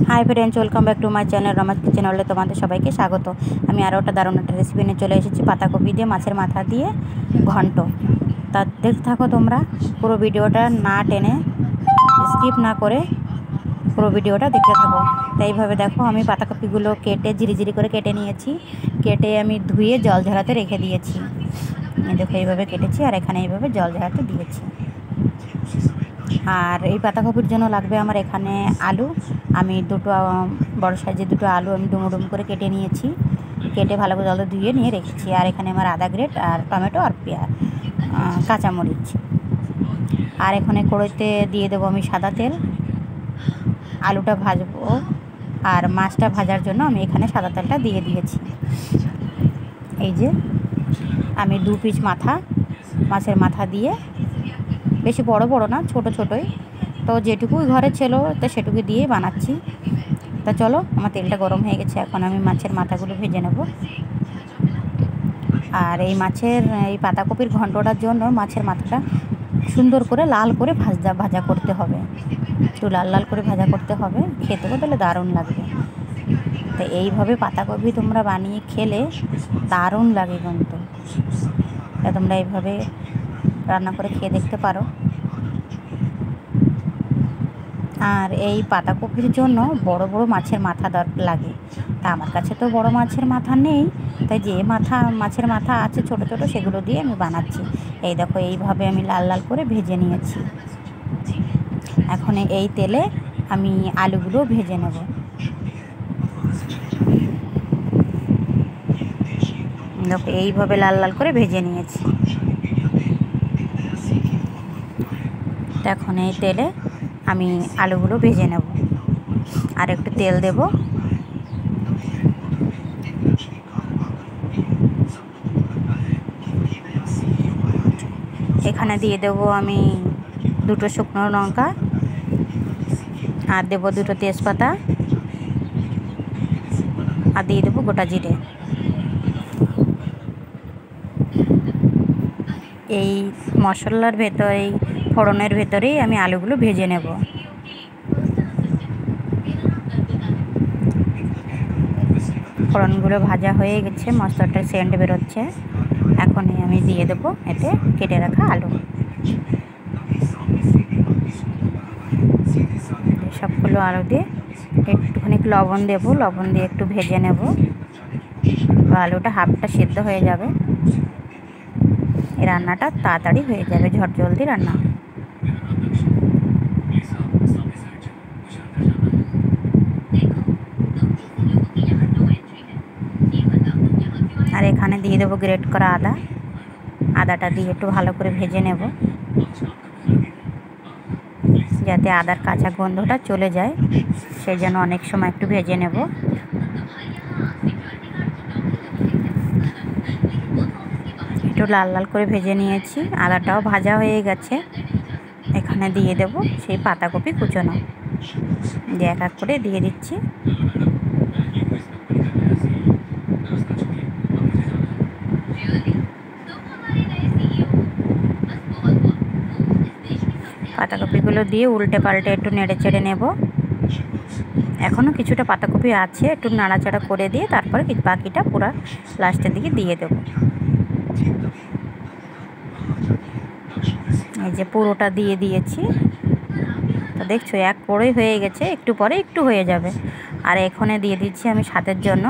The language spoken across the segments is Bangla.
High friends welcome back to my channel Rama's kitchen वर्ल्डे तुम्हारे सबाइके स्वागत। আমি আরও একটা দারুণ একটা রেসিপি নিয়ে চলে এসেছি পাতাকপি দিয়ে মাছের মাথা দিয়ে ঘন্ট। তা দেখতে থাকো তোমরা পুরো ভিডিওটা না টেনে স্কিপ না করে পুরো ভিডিওটা দেখতে থাকো। তাই এইভাবে দেখো আমি পাতাকপিগুলো কেটে ঝিরিঝিরি করে কেটে নিয়েছি, কেটে আমি ধুয়ে জল ঝরাতে রেখে দিয়েছি। দেখো এইভাবে কেটেছি আর এখানে এইভাবে জল ঝরাতে দিয়েছি। আর এই পাতাকপির জন্য লাগবে আমার এখানে আলু। আমি দুটো বড় সাইজের দুটো আলু আমি ডুমো ডুমো করে কেটে নিয়েছি, কেটে ভালো করে জলে ধুয়ে নিয়ে রেখেছি। আর এখানে আমার আদা গ্রেট আর টমেটো আর পেঁয়াজ কাঁচামরিচ। আর এখানে কড়াইতে দিয়ে দেবো আমি সাদা তেল। আলুটা ভাজবো আর মাছটা ভাজার জন্য আমি এখানে সাদা তেলটা দিয়ে দিয়েছি। এই যে আমি 2 পিস মাছের মাথা দিয়ে, বেশি বড় বড় না, ছোট ছোটই, তো যেটুকুই ঘরে ছিল তো সেটুকু দিয়ে বানাচ্ছি। তা চলো, আমার তেলটা গরম হয়ে গেছে, এখন আমি মাছের মাথাগুলো ভেজে নেব। আর এই পাতাকপির ঘন্টটার জন্য মাছের মাথাটা সুন্দর করে লাল করে ভাজা করতে হবে, একটু লাল লাল করে ভাজা করতে হবে, খেতেও তাহলে দারুণ লাগবে। তো এইভাবে পাতাকপি তোমরা বানিয়ে খেলে দারুণ লাগে কিন্তু। তোমরা এইভাবে রান্না করে খেয়ে দেখতে পারো। আর এই পাতাকপির জন্য বড় বড় মাছের মাথা লাগে, তা আমার কাছে তো বড় মাছের মাথা নেই, তাই যে মাছের মাথা আছে ছোট ছোট সেগুলো দিয়ে আমি বানাচ্ছি। এই দেখো এইভাবে আমি লাল লাল করে ভেজে নিয়েছি। এখন এই তেলে আমি আলুগুলো ভেজে নেব। দেখো এইভাবে লাল লাল করে ভেজে নিয়েছি। এখন এই তেলে আমি আলুগুলো ভেজে নেব আর একটু তেল দেব। এখানে দিয়ে দেব আমি 2টো শুকনো লঙ্কা আর দেব 2টো তেজপাতা আর দিয়ে দেবো গোটা জিরে। এই মশলার ভেতরে, এই ফোড়নের ভেতরেই আমি আলুগুলো ভেজে নেব। ফোড়নগুলো ভাজা হয়ে গেছে, মশলাটার সেন্ট বেরোচ্ছে। এখনই আমি দিয়ে দেবো এতে কেটে রাখা আলু। সবগুলো আলু দিয়ে একটুখানি লবণ দেবো, লবণ দিয়ে একটু ভেজে নেব। আলুটা হাফটা সেদ্ধ হয়ে যাবে, এই রান্নাটা তাড়াতাড়ি হয়ে যাবে, ঝটজলদি রান্না। আর এখানে দিয়ে দেবো গ্রেট করা আদাটা দিয়ে একটু ভালো করে ভেজে নেব, যাতে আদার কাঁচা গন্ধটা চলে যায়, সেই জন্য অনেক সময় একটু ভেজে নেব। একটু লাল লাল করে ভেজে নিয়েছি, আদাটাও ভাজা হয়ে গেছে। এখানে দিয়ে দেব সেই পাতাকপি কুচোনো, দিয়ে এক এক করে দিয়ে দিচ্ছি। পাতাকপিগুলো দিয়ে উল্টে পাল্টে একটু নেড়ে চেড়ে নেব। এখনও কিছুটা পাতাকপি আছে, একটু নাড়াচাড়া করে দিয়ে তারপরে বাকিটা পুরো লাস্টের দিকে দিয়ে দেব। এই যে পুরোটা দিয়ে দিয়েছি, তো দেখছো এক পরেই হয়ে গেছে, একটু পরে একটু হয়ে যাবে। আর এখানে দিয়ে দিচ্ছি আমি স্বাদের জন্য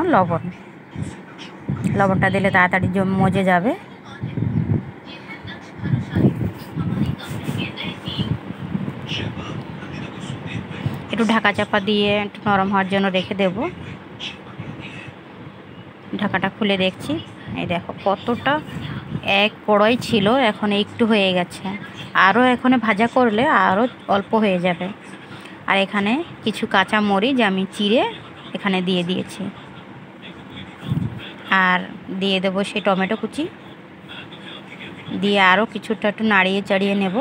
লবণটা দিলে তাড়াতাড়ি মজে যাবে। একটু ঢাকা চাপা দিয়ে একটু নরম হওয়ার জন্য রেখে দেব। ঢাকাটা খুলে দেখছি, এই দেখো কতটা এক কড়াই ছিল, এখন একটু হয়ে গেছে। আরও এখানে ভাজা করলে আরও অল্প হয়ে যাবে। আর এখানে কিছু কাঁচা মরিচ আমি চিড়ে এখানে দিয়ে দিয়েছি। আর দিয়ে দেবো সেই টমেটো কুচি, দিয়ে আরও কিছুটা একটু নাড়িয়ে চাড়িয়ে নেব,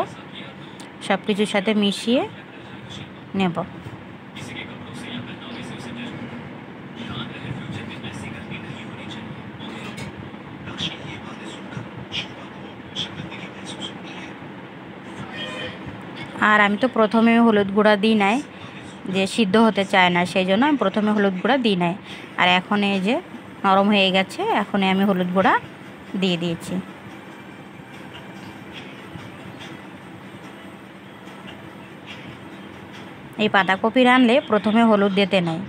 সব কিছুর সাথে মিশিয়ে নেব। আর আমি তো প্রথমে হলুদ গুঁড়া দিই নাই, যে সিদ্ধ হতে চায় না, সেই জন্য আমি প্রথমে হলুদ গুঁড়া দিই নাই। আর এখন এই যে নরম হয়ে গেছে, এখন আমি হলুদ গুঁড়া দিয়ে দিয়েছি। এই পাতাকপি রানলে প্রথমে হলুদ দিতে নেই,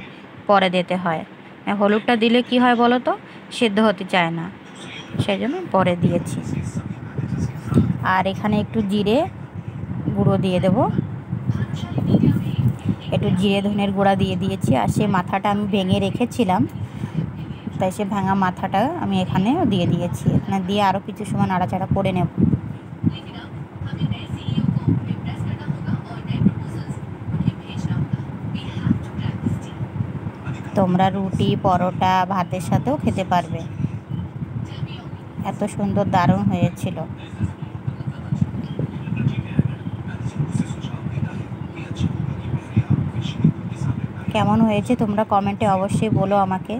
পরে দিতে হয়। হলুদটা দিলে কি হয় বলো তো, সিদ্ধ হতে চায় না, সেই জন্য পরে দিয়েছি। আর এখানে একটু জিরে গুঁড়ো দিয়ে দেব, একটু জিরে ধনের গুঁড়া দিয়ে দিয়েছি। আর সে মাথাটা আমি ভেঙে রেখেছিলাম, তাই সে ভাঙা মাথাটা আমি এখানে দিয়ে দিয়েছি। এখানে দিয়ে আরও কিছু সময় নাড়াচাড়া করে নেব। তোমরা রুটি, পরোটা, ভাতের সাথেও খেতে পারবে। এত সুন্দর দারুণ হয়েছিল। কেমন হয়েছে তোমরা কমেন্টে অবশ্যই বলো আমাকে।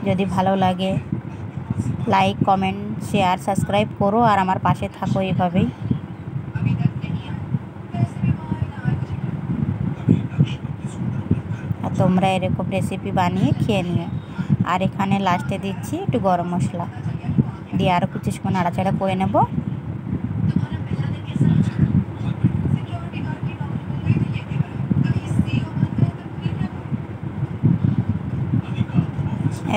যদি ভালো লাগে লাইক, কমেন্ট, শেয়ার, সাবস্ক্রাইব করো আর আমার পাশে থাকো এভাবেই। আর তোমরা এরকম রেসিপি বানিয়ে খেয়ে নিও। আর এখানে লাস্টে দিচ্ছি একটু গরম মশলা দিয়ে আরও কিছু সময় নাড়াচাড়া করে নেব।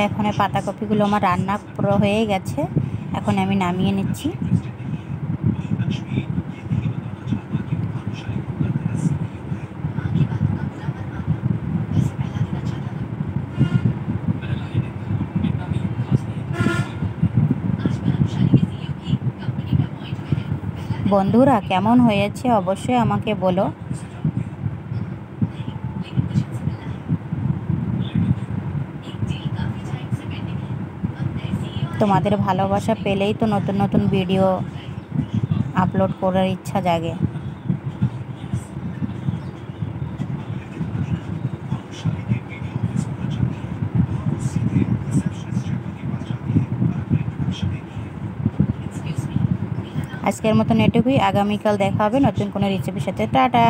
এখন পাতাকপিগুলো আমার রান্না পুরো হয়ে গেছে, এখন আমি নামিয়ে নিচ্ছি। বন্ধুরা কেমন হয়েছে অবশ্যই আমাকে বলো। তোমাদের ভালোবাসা পেলেই তো নতুন নতুন ভিডিও আপলোড করার ইচ্ছা জাগে। আজকের মতন এটুকুই, আগামীকাল দেখা হবে নতুন কোনো রেসিপির সাথে। টাটা।